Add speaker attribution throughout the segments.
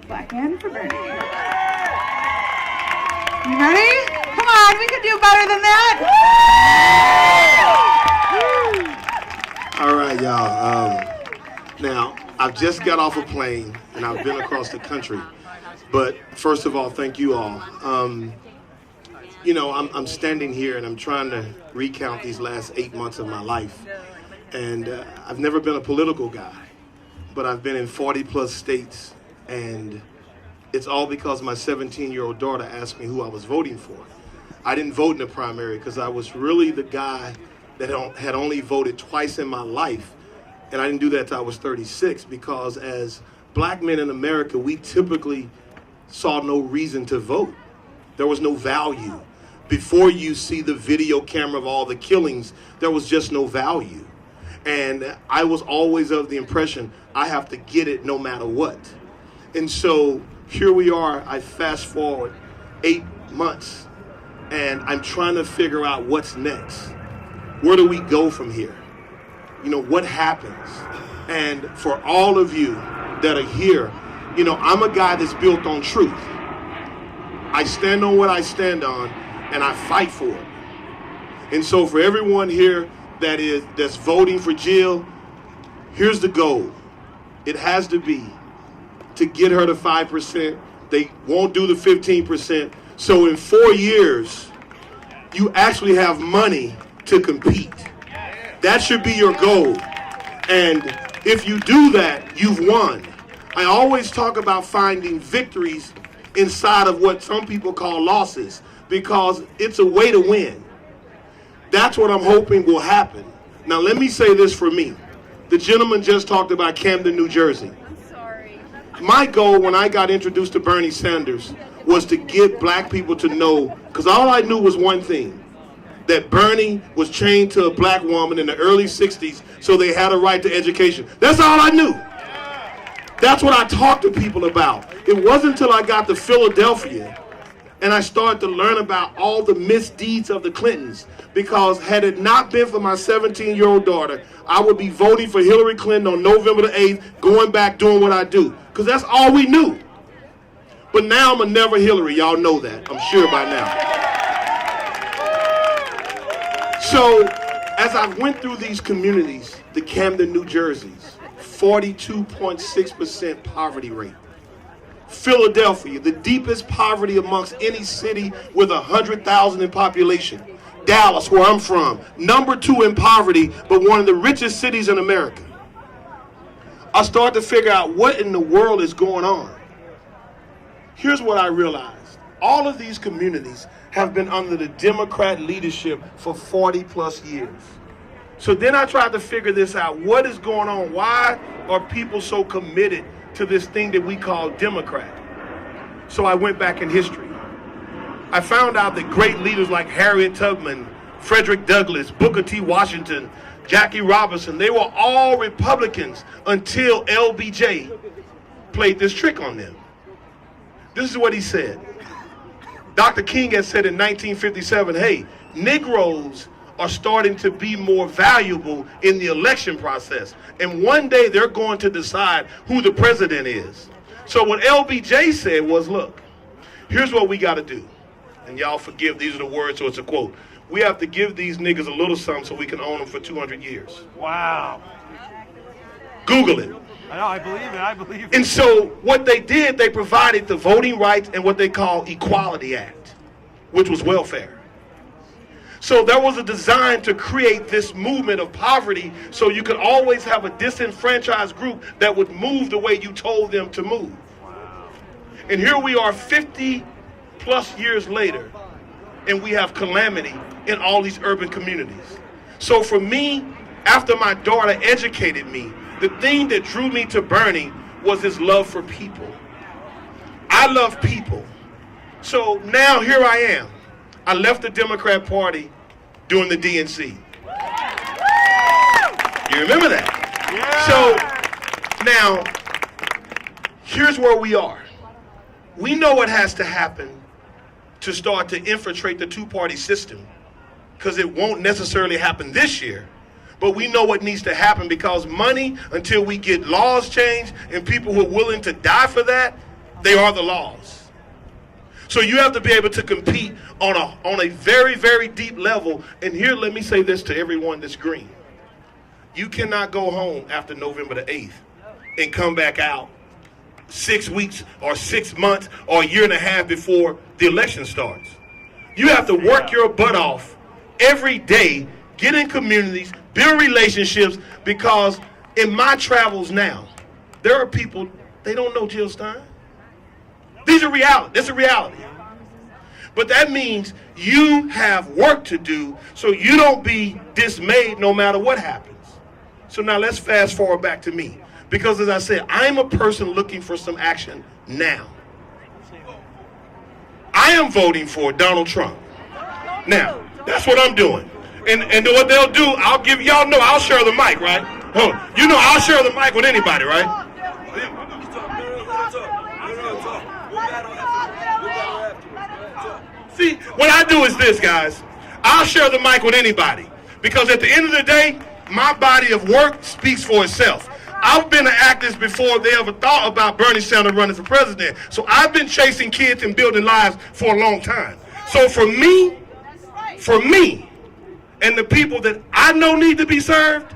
Speaker 1: Black man for Bernie. You ready? Come on, we can do better than that.
Speaker 2: All right, y'all. Now, I've just got off a plane and I've been across the country. But first of all, thank you all. You know, I'm standing here and I'm trying to recount these last 8 months of my life. And I've never been a political guy, but I've been in 40 plus states. And it's all because my 17-year-old daughter asked me who I was voting for. I didn't vote in the primary because I was really the guy that had only voted twice in my life. And I didn't do that until I was 36 because as black men in America, we typically saw no reason to vote. There was no value. Before you see the video camera of all the killings, there was just no value. And I was always of the impression I have to get it no matter what. And so here we are, I fast forward 8 months and I'm trying to figure out what's next. Where do we go from here? You know, what happens? And for all of you that are here, you know, I'm a guy that's built on truth. I stand on what I stand on and I fight for it. And so for everyone here that's voting for Jill, here's the goal. It has to be to get her to 5%. They won't do the 15%. So in 4 years, you actually have money to compete. That should be your goal. And if you do that, you've won. I always talk about finding victories inside of what some people call losses because it's a way to win. That's what I'm hoping will happen. Now let me say this for me. The gentleman just talked about Camden, New Jersey. My goal when I got introduced to Bernie Sanders was to get black people to know, because all I knew was one thing, that Bernie was chained to a black woman in the early 60s so they had a right to education. That's all I knew. That's what I talked to people about. It wasn't until I got to Philadelphia and I started to learn about all the misdeeds of the Clintons, because had it not been for my 17-year-old daughter, I would be voting for Hillary Clinton on November the 8th, going back doing what I do, because that's all we knew. But now I'm a never Hillary. Y'all know that, I'm sure by now. So as I went through these communities, the Camden, New Jersey's, 42.6% poverty rate. Philadelphia, the deepest poverty amongst any city with 100,000 in population. Dallas, where I'm from, number 2 in poverty, but one of the richest cities in America. I started to figure out what in the world is going on. Here's what I realized. All of these communities have been under the Democrat leadership for 40 plus years. So then I tried to figure this out. What is going on? Why are people so committed to this thing that we call Democrat? So I went back in history. I found out that great leaders like Harriet Tubman, Frederick Douglass, Booker T. Washington, Jackie Robinson, they were all Republicans until LBJ played this trick on them. This is what he said. Dr. King had said in 1957, hey, Negroes are starting to be more valuable in the election process. And one day they're going to decide who the president is. So what LBJ said was, look, here's what we got to do. And y'all forgive, these are the words, so it's a quote. We have to give these niggas a little something so we can own them for 200 years.
Speaker 3: Wow.
Speaker 2: Google it.
Speaker 3: I know, I believe it.
Speaker 2: And so what they did, they provided the voting rights and what they call Equality Act, which was welfare. So there was a design to create this movement of poverty so you could always have a disenfranchised group that would move the way you told them to move.
Speaker 3: Wow.
Speaker 2: And here we are 50 plus years later, and we have calamity in all these urban communities. So for me, after my daughter educated me, the thing that drew me to Bernie was his love for people. I love people. So now here I am. I left the Democrat Party during the DNC. You remember that?
Speaker 3: Yeah.
Speaker 2: So now, here's where we are. We know what has to happen to start to infiltrate the two-party system, because it won't necessarily happen this year. But we know what needs to happen, because money, until we get laws changed and people who are willing to die for that, They are the laws. So you have to be able to compete on a very, very deep level. And here, let me say this to everyone that's green. You cannot go home after November the 8th and come back out 6 weeks or 6 months or a year and a half before the election starts. You have to work your butt off every day, get in communities, build relationships, because in my travels now, there are people, they don't know Jill Stein. These are reality. This is reality. But that means you have work to do so you don't be dismayed no matter what happens. So now let's fast forward back to me. Because as I said, I'm a person looking for some action now. I am voting for Donald Trump. Now, that's what I'm doing. And what they'll do, I'll give y'all know, I'll share the mic, right? You know I'll share the mic with anybody, right? See, what I do is this, guys. I'll share the mic with anybody. Because at the end of the day, my body of work speaks for itself. I've been an activist before they ever thought about Bernie Sanders running for president. So I've been chasing kids and building lives for a long time. So for me, and the people that I know need to be served,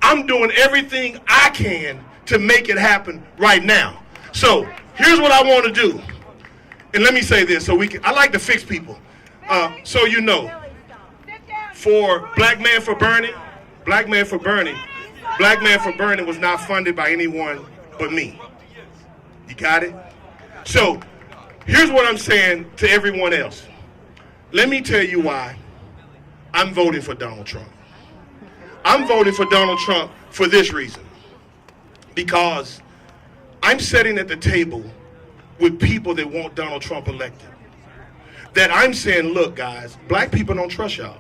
Speaker 2: I'm doing everything I can to make it happen right now. So here's what I want to do. And let me say this so I like to fix people. So you know, for Black Man for Bernie was not funded by anyone but me. You got it? So here's what I'm saying to everyone else. Let me tell you why I'm voting for Donald Trump. I'm voting for Donald Trump for this reason. Because I'm sitting at the table with people that want Donald Trump elected. That I'm saying, look, guys, black people don't trust y'all.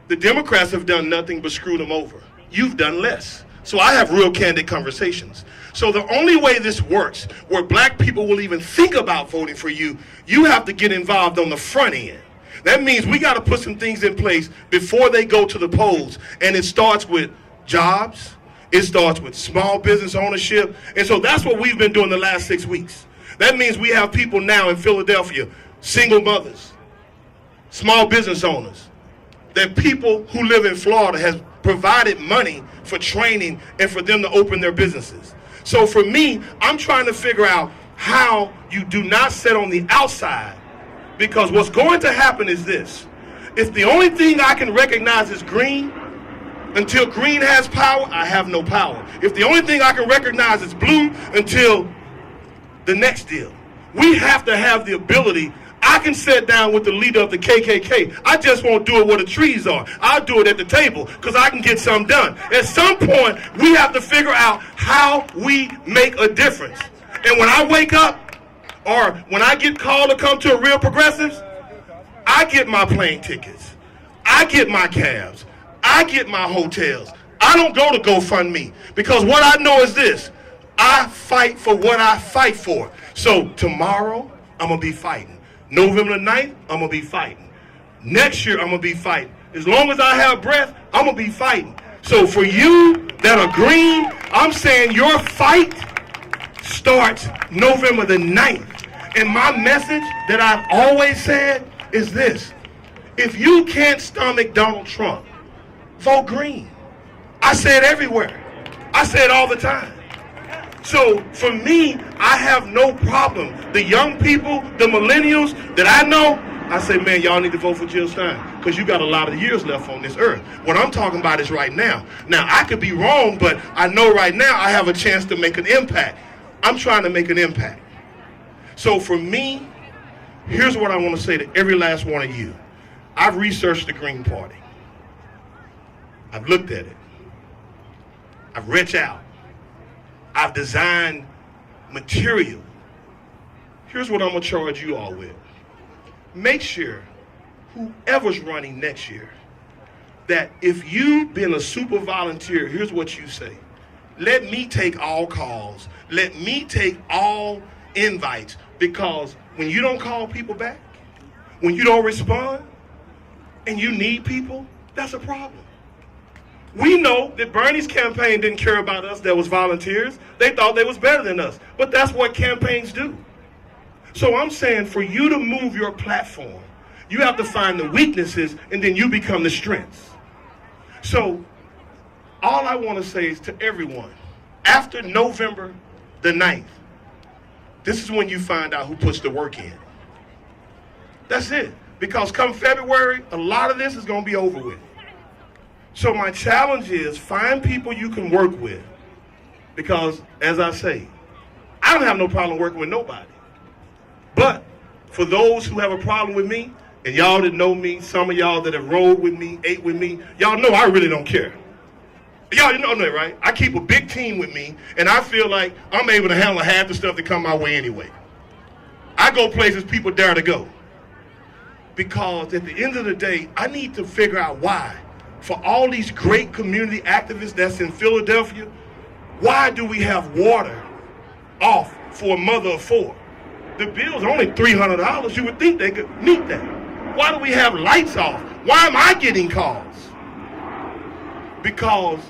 Speaker 2: The Democrats have done nothing but screw them over. You've done less. So I have real candid conversations. So the only way this works, where black people will even think about voting for you, you have to get involved on the front end. That means we got to put some things in place before they go to the polls. And it starts with jobs. It starts with small business ownership. And so that's what we've been doing the last 6 weeks. That means we have people now in Philadelphia, single mothers, small business owners, that people who live in Florida has provided money for training and for them to open their businesses. So for me, I'm trying to figure out how you do not sit on the outside, because what's going to happen is this. If the only thing I can recognize is green, until green has power, I have no power. If the only thing I can recognize is blue, until the next deal. We have to have the ability. I can sit down with the leader of the KKK. I just won't do it where the trees are. I'll do it at the table because I can get something done. At some point, we have to figure out how we make a difference. And when I wake up, or when I get called to come to a Real Progressives, I get my plane tickets. I get my cabs. I get my hotels. I don't go to GoFundMe, because what I know is this. I fight for what I fight for. So tomorrow, I'm going to be fighting. November the 9th, I'm going to be fighting. Next year, I'm going to be fighting. As long as I have breath, I'm going to be fighting. So for you that are green, I'm saying your fight starts November the 9th. And my message that I've always said is this. If you can't stomach Donald Trump, vote green. I say it everywhere. I say it all the time. So for me, I have no problem. The young people, the millennials that I know, I say, man, y'all need to vote for Jill Stein, because you got a lot of years left on this earth. What I'm talking about is right now. Now, I could be wrong, but I know right now I have a chance to make an impact. I'm trying to make an impact. So for me, here's what I want to say to every last one of you. I've researched the Green Party. I've looked at it. I've reached out. I've designed material. Here's what I'm going to charge you all with. Make sure whoever's running next year, that if you've been a super volunteer, here's what you say. Let me take all calls. Let me take all invites, because when you don't call people back, when you don't respond, and you need people, that's a problem. We know that Bernie's campaign didn't care about us that was volunteers. They thought they was better than us. But that's what campaigns do. So I'm saying for you to move your platform, you have to find the weaknesses and then you become the strengths. So all I want to say is to everyone, after November the 9th, this is when you find out who puts the work in. That's it. Because come February, a lot of this is going to be over with. So my challenge is find people you can work with. Because, as I say, I don't have no problem working with nobody. But for those who have a problem with me, and y'all that know me, some of y'all that have rolled with me, ate with me, y'all know I really don't care. Y'all know that, right? I keep a big team with me, and I feel like I'm able to handle half the stuff that come my way anyway. I go places people dare to go. Because at the end of the day, I need to figure out why, for all these great community activists that's in Philadelphia, why do we have water off for a mother of four? The bill's only $300. You would think they could meet that. Why do we have lights off? Why am I getting calls? Because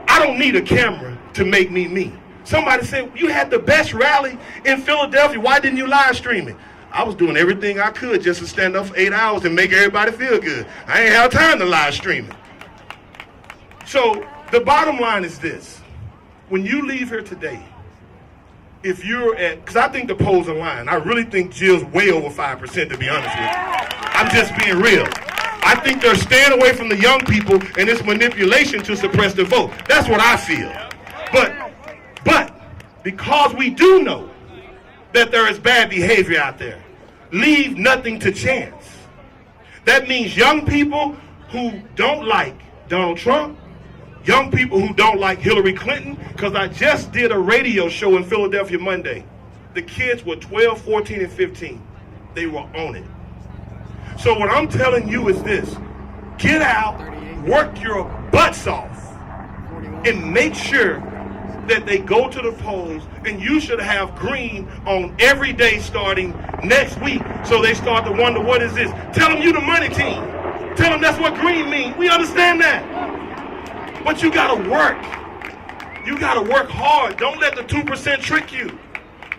Speaker 2: I don't need a camera to make me me. Somebody said, you had the best rally in Philadelphia. Why didn't you live stream it? I was doing everything I could just to stand up for 8 hours and make everybody feel good. I ain't have time to live stream it. So the bottom line is this. When you leave here today, if you're at, because I think the polls are lying. I really think Jill's way over 5%, to be honest with you. I'm just being real. I think they're staying away from the young people and it's manipulation to suppress the vote. That's what I feel. But because we do know that there is bad behavior out there, leave nothing to chance. That means young people who don't like Donald Trump, young people who don't like Hillary Clinton, because I just did a radio show in Philadelphia Monday. The kids were 12, 14, and 15. They were on it. So what I'm telling you is this. Get out, work your butts off, and make sure that they go to the polls, and you should have green on every day starting next week, so they start to wonder, what is this? Tell them you the money team. Tell them that's what green means. We understand that. But you gotta work. You gotta work hard. Don't let the 2% trick you.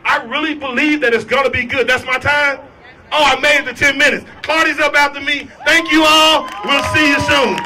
Speaker 2: I really believe that it's gonna be good. That's my time. Oh, I made it to 10 minutes. Claudia's up after me. Thank you all. We'll see you soon.